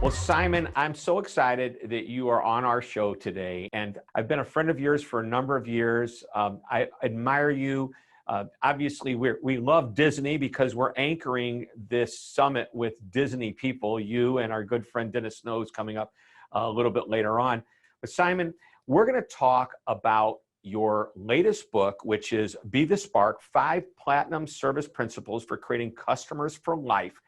Well, Simon, I'm so excited that you are on our show today. And I've been a friend of yours for a number of years. I admire you. Obviously, we love Disney because we're anchoring this summit with Disney people, you and our good friend Dennis Snow coming up a little bit later on. But Simon, we're going to talk about your latest book, which is Be the Spark, 5 Platinum Service Principles for Creating Customers for Life.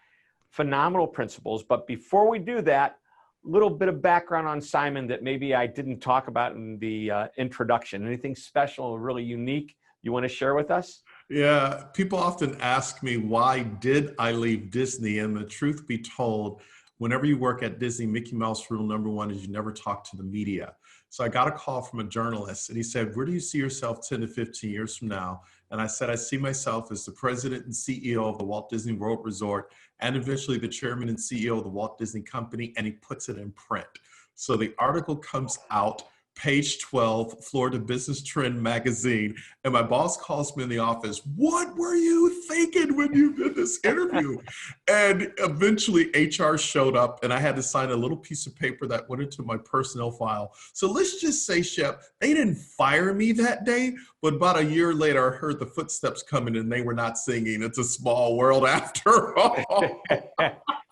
Phenomenal principles. But before we do that, a little bit of background on Simon that maybe I didn't talk about in the introduction. Anything special, really unique you want to share with us? Yeah, people often ask me, why did I leave Disney? And the truth be told, whenever you work at Disney, Mickey Mouse rule number 1 is you never talk to the media. So I got a call from a journalist and he said, where do you see yourself 10 to 15 years from now? And I said, I see myself as the president and CEO of the Walt Disney World Resort and eventually the chairman and CEO of the Walt Disney Company, and he puts it in print. So the article comes out, page 12, Florida Business Trend magazine, and my boss calls me in the office, what were you thinking when you did this interview? And eventually HR showed up and I had to sign a little piece of paper that went into my personnel file. So let's just say, Shep, they didn't fire me that day, but about a year later, I heard the footsteps coming and they were not singing It's a Small World after all.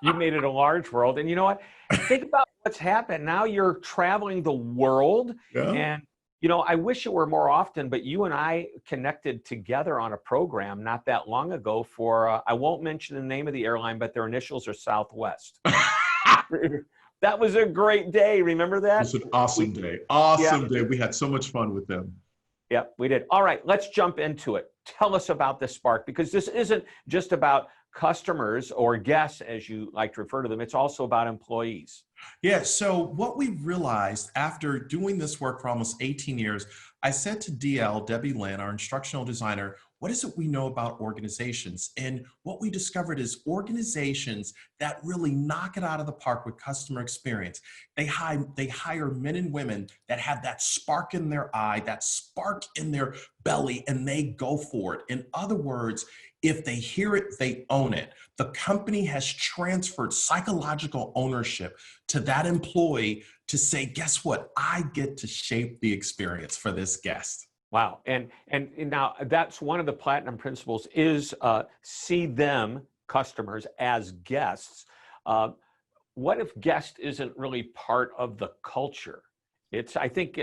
You made it a large world. And you know what? Think about what's happened. Now you're traveling the world. Yeah. And, you know, I wish it were more often, but you and I connected together on a program not that long ago for, I won't mention the name of the airline, but their initials are Southwest. That was a great day. Remember that? It was an awesome day. Awesome day. We had so much fun with them. Yeah, we did. All right, let's jump into it. Tell us about the Spark, because this isn't just about customers or guests, as you like to refer to them. It's also about employees. Yeah, so what we realized after doing this work for almost 18 years, I said to Debbie Lynn, our instructional designer, what is it we know about organizations? And what we discovered is organizations that really knock it out of the park with customer experience. They hire men and women that have that spark in their eye, that spark in their belly, and they go for it. In other words, if they hear it, they own it. The company has transferred psychological ownership to that employee to say, guess what? I get to shape the experience for this guest. Wow. And now that's one of the platinum principles is see them, customers, as guests. What if guest isn't really part of the culture? I think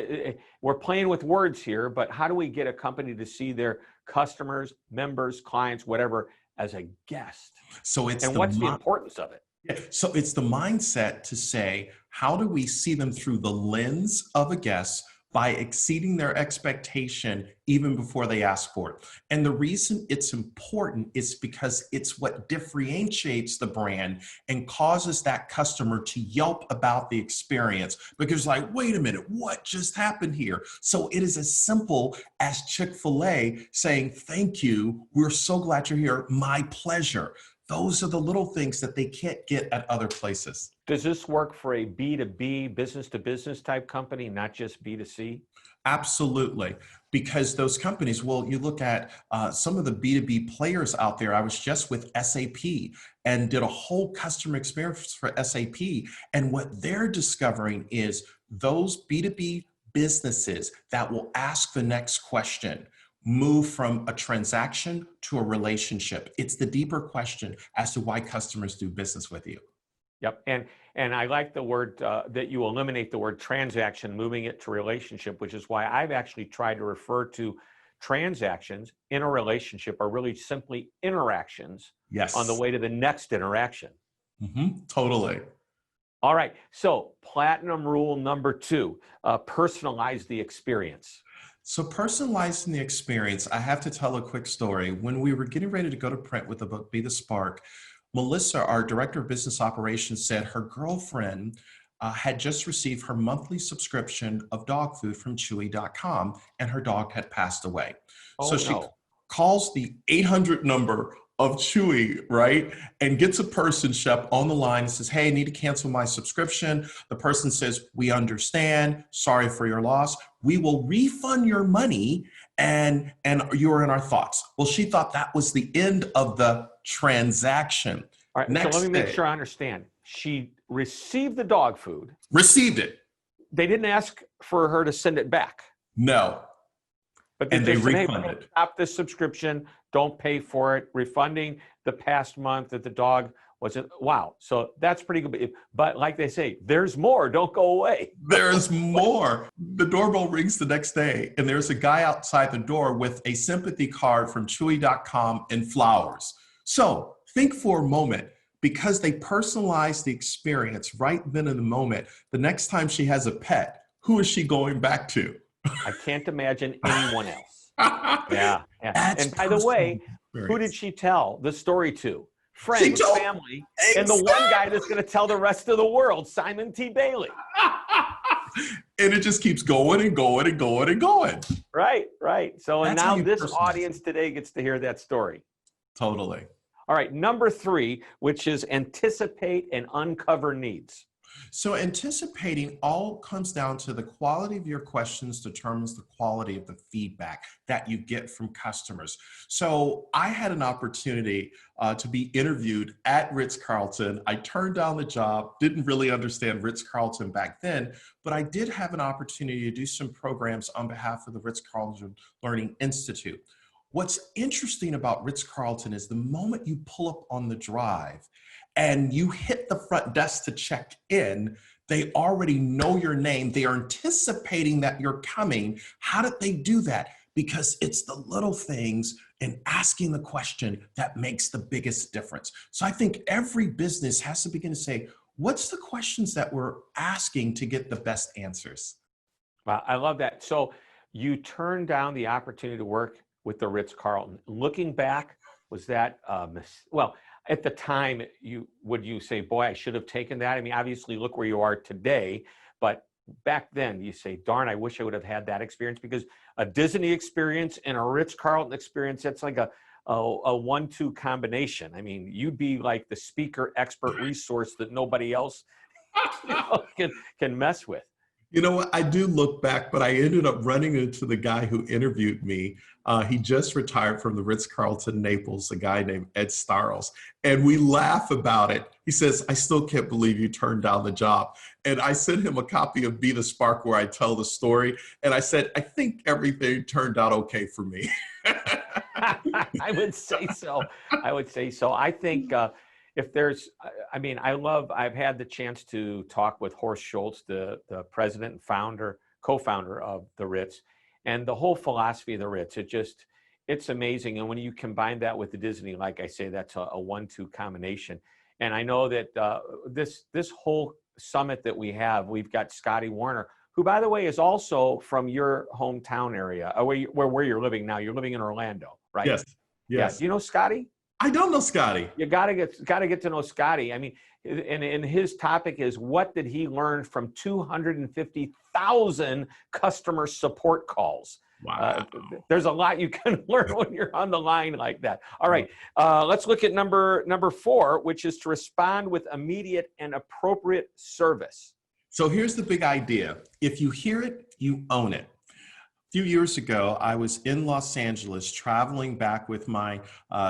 we're playing with words here, but how do we get a company to see their customers, members, clients, whatever, as a guest? So it's what's the importance of it? So it's the mindset to say, how do we see them through the lens of a guest by exceeding their expectation even before they ask for it? And the reason it's important is because it's what differentiates the brand and causes that customer to yelp about the experience, because like, wait a minute, what just happened here? So it is as simple as Chick-fil-A saying, thank you, we're so glad you're here, my pleasure. Those are the little things that they can't get at other places. Does this work for a B2B, business to business type company, not just B2C? Absolutely. Because those companies, well, you look at some of the B2B players out there. I was just with SAP and did a whole customer experience for SAP. And what they're discovering is those B2B businesses that will ask the next question move from a transaction to a relationship. It's the deeper question as to why customers do business with you. Yep, and I like the word that you eliminate the word transaction, moving it to relationship, which is why I've actually tried to refer to transactions in a relationship are really simply interactions. Yes. On the way to the next interaction. Totally. All right, so platinum rule number 2, personalize the experience. So personalizing the experience, I have to tell a quick story. When we were getting ready to go to print with the book, Be the Spark, Melissa, our director of business operations, said her girlfriend had just received her monthly subscription of dog food from Chewy.com, and her dog had passed away. So she calls the 800 number of Chewy, right? And gets a person, Shep, on the line and says, hey, I need to cancel my subscription. The person says, we understand, sorry for your loss. We will refund your money and you're in our thoughts. Well, she thought that was the end of the transaction. All right, so let me make sure I understand. She received the dog food. Received it. They didn't ask for her to send it back. No. But they And just they said, hey, we're refunded. gonna stop this subscription. Don't pay for it. Refunding the past month that the dog wasn't. Wow. So that's pretty good. But like they say, there's more. Don't go away. There's more. The doorbell rings the next day, and there's a guy outside the door with a sympathy card from Chewy.com and flowers. So think for a moment, because they personalized the experience right then in the moment, the next time she has a pet, who is she going back to? I can't imagine anyone else. Yeah. That's And by the way, personal who did experience. she tell the story to? Friends, told- family, and the one guy that's going to tell the rest of the world, Simon T. Bailey. And it just keeps going and going and going and going. Right. So, and That's how now you this personalize audience today gets to hear that story. Totally. All right, number 3, which is anticipate and uncover needs. So anticipating all comes down to the quality of your questions determines the quality of the feedback that you get from customers. So I had an opportunity to be interviewed at Ritz-Carlton. I turned down the job, didn't really understand Ritz-Carlton back then, but I did have an opportunity to do some programs on behalf of the Ritz-Carlton Learning Institute. What's interesting about Ritz-Carlton is the moment you pull up on the drive and you hit the front desk to check in, they already know your name. They are anticipating that you're coming. How did they do that? Because it's the little things and asking the question that makes the biggest difference. So I think every business has to begin to say, what's the questions that we're asking to get the best answers? Wow, I love that. So you turned down the opportunity to work with the Ritz-Carlton. Looking back, was that, well, at the time, would you say, boy, I should have taken that? I mean, obviously, look where you are today. But back then, you say, darn, I wish I would have had that experience, because a Disney experience and a Ritz-Carlton experience, that's like a 1-2 combination. I mean, you'd be like the speaker expert resource that nobody else can mess with. You know what? I do look back, but I ended up running into the guy who interviewed me. He just retired from the Ritz-Carlton Naples, a guy named Ed Starles. And we laugh about it. He says, I still can't believe you turned down the job. And I sent him a copy of Be the Spark where I tell the story. And I said, I think everything turned out okay for me. I would say so. I think if there's, I mean, I've had the chance to talk with Horst Schulze, the president and co-founder of the Ritz, and the whole philosophy of the Ritz, it's amazing. And when you combine that with the Disney, like I say, that's a 1-2 combination. And I know that this whole summit that we've got Scotty Warner, who, by the way, is also from your hometown area, where you're living now. You're living in Orlando, right? Yes. Yeah. Do you know Scotty? I don't know Scotty. You gotta get to know Scotty. I mean, and his topic is, what did he learn from 250,000 customer support calls? Wow. There's a lot you can learn when you're on the line like that. All right, let's look at number 4, which is to respond with immediate and appropriate service. So here's the big idea. If you hear it, you own it. A few years ago, I was in Los Angeles traveling back with my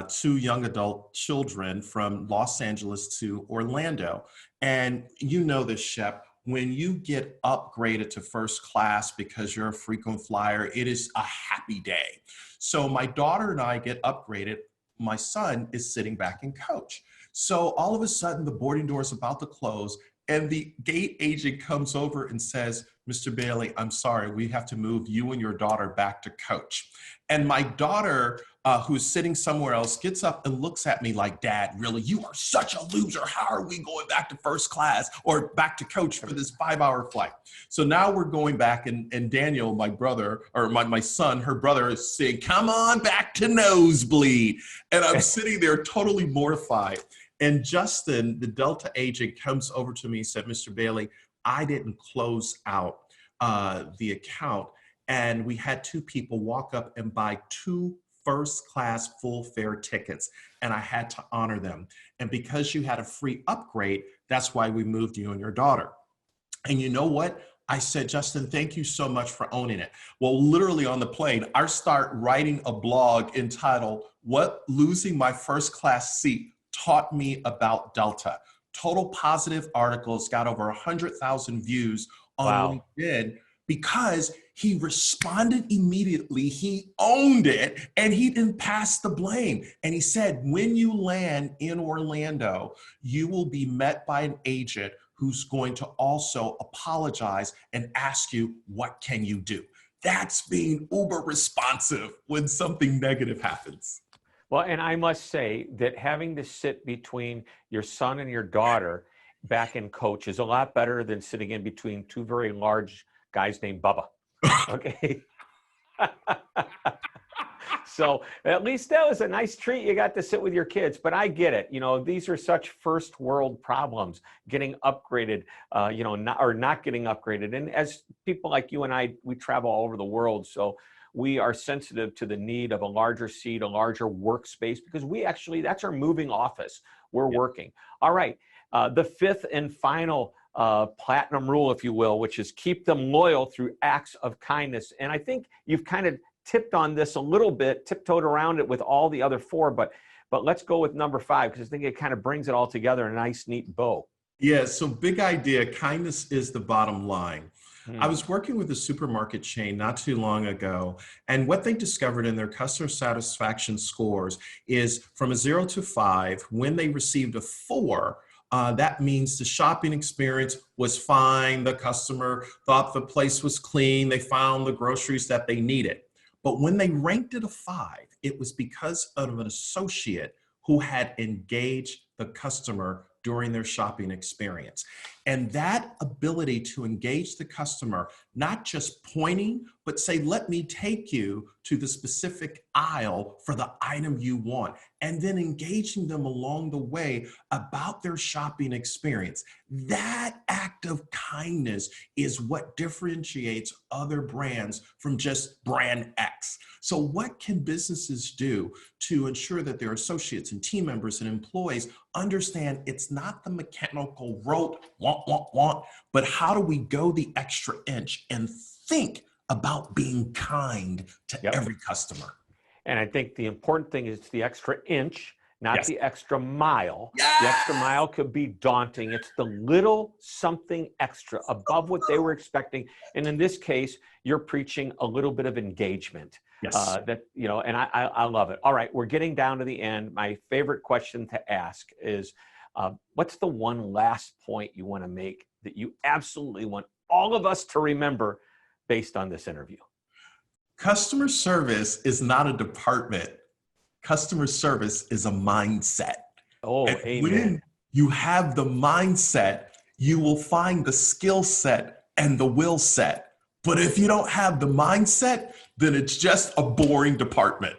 2 young adult children from Los Angeles to Orlando. And you know this, Shep, when you get upgraded to first class because you're a frequent flyer, it is a happy day. So my daughter and I get upgraded. My son is sitting back in coach. So all of a sudden, the boarding door is about to close, and the gate agent comes over and says, Mr. Bailey, I'm sorry, we have to move you and your daughter back to coach. And my daughter, who's sitting somewhere else, gets up and looks at me like, Dad, really, you are such a loser. How are we going back to first class or back to coach for this 5-hour flight? So now we're going back, and Daniel, my brother, or my son, her brother, is saying, come on back to nosebleed. And I'm sitting there totally mortified. And Justin, the Delta agent, comes over to me and said, Mr. Bailey, I didn't close out the account. And we had 2 people walk up and buy 2 first-class full fare tickets. And I had to honor them. And because you had a free upgrade, that's why we moved you and your daughter. And you know what? I said, Justin, thank you so much for owning it. Well, literally on the plane, I start writing a blog entitled, What Losing My First Class Seat Taught Me About Delta. total positive articles, got over 100,000 views on Wow. LinkedIn because he responded immediately, he owned it, and he didn't pass the blame. And he said, when you land in Orlando, you will be met by an agent who's going to also apologize and ask you, what can you do? That's being uber responsive when something negative happens. Well, and I must say that having to sit between your son and your daughter back in coach is a lot better than sitting in between two very large guys named Bubba. Okay. So at least that was a nice treat. You got to sit with your kids, but I get it. You know, these are such first world problems, getting upgraded, not getting upgraded. And as people like you and I, we travel all over the world. So we are sensitive to the need of a larger seat, a larger workspace, because that's our moving office. We're working. All right. The fifth and final platinum rule, if you will, which is keep them loyal through acts of kindness. And I think you've kind of tipped on this a little bit, tiptoed around it with all the other four, but let's go with number 5, because I think it kind of brings it all together in a nice, neat bow. Yeah, so big idea. Kindness is the bottom line. I Hmm. was working with a supermarket chain not too long ago, and what they discovered in their customer satisfaction scores is from a 0 to 5, when they received a 4, that means the shopping experience was fine. The customer thought the place was clean. They found the groceries that they needed. But when they ranked it a 5, it was because of an associate who had engaged the customer during their shopping experience. And that ability to engage the customer, not just pointing, but say, let me take you to the specific aisle for the item you want, and then engaging them along the way about their shopping experience. That act of kindness is what differentiates other brands from just brand X. So what can businesses do to ensure that their associates and team members and employees understand it's not the mechanical rote, want, but how do we go the extra inch and think about being kind to Yep. every customer? And I think the important thing is the extra inch, not Yes. the extra mile. Yes. The extra mile could be daunting. It's the little something extra above what they were expecting. And in this case, you're preaching a little bit of engagement. Yes. And I love it. All right, we're getting down to the end. My favorite question to ask is, what's the one last point you want to make that you absolutely want all of us to remember based on this interview? Customer service is not a department. Customer service is a mindset. Oh, And amen. when you have the mindset, you will find the skill set and the will set. But if you don't have the mindset, then it's just a boring department.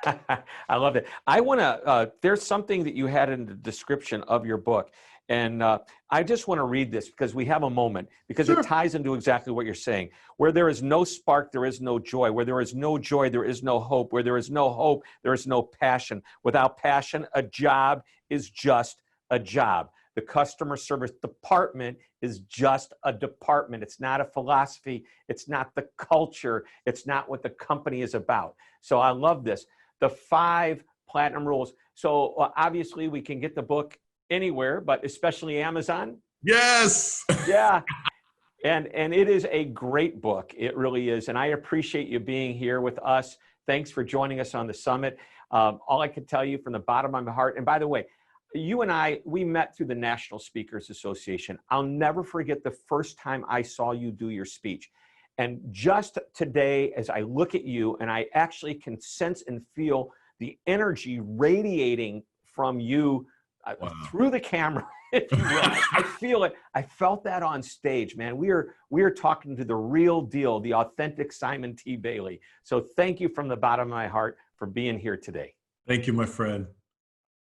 I love it. I want to, there's something that you had in the description of your book. And I just want to read this because we have a moment, because Sure. it ties into exactly what you're saying. Where there is no spark, there is no joy. Where there is no joy, there is no hope. Where there is no hope, there is no passion. Without passion, a job is just a job. The customer service department is just a department. It's not a philosophy. It's not the culture. It's not what the company is about. So I love this. The 5 platinum rules. So obviously we can get the book anywhere, but especially Amazon. Yes. Yeah. And it is a great book. It really is. And I appreciate you being here with us. Thanks for joining us on the summit. All I can tell you from the bottom of my heart, and by the way, you and I, we met through the National Speakers Association. I'll never forget the first time I saw you do your speech. And just today, as I look at you, and I actually can sense and feel the energy radiating from you through the camera, if you will. I feel it. I felt that on stage, man. We are talking to the real deal, the authentic Simon T. Bailey. So thank you from the bottom of my heart for being here today. Thank you, my friend.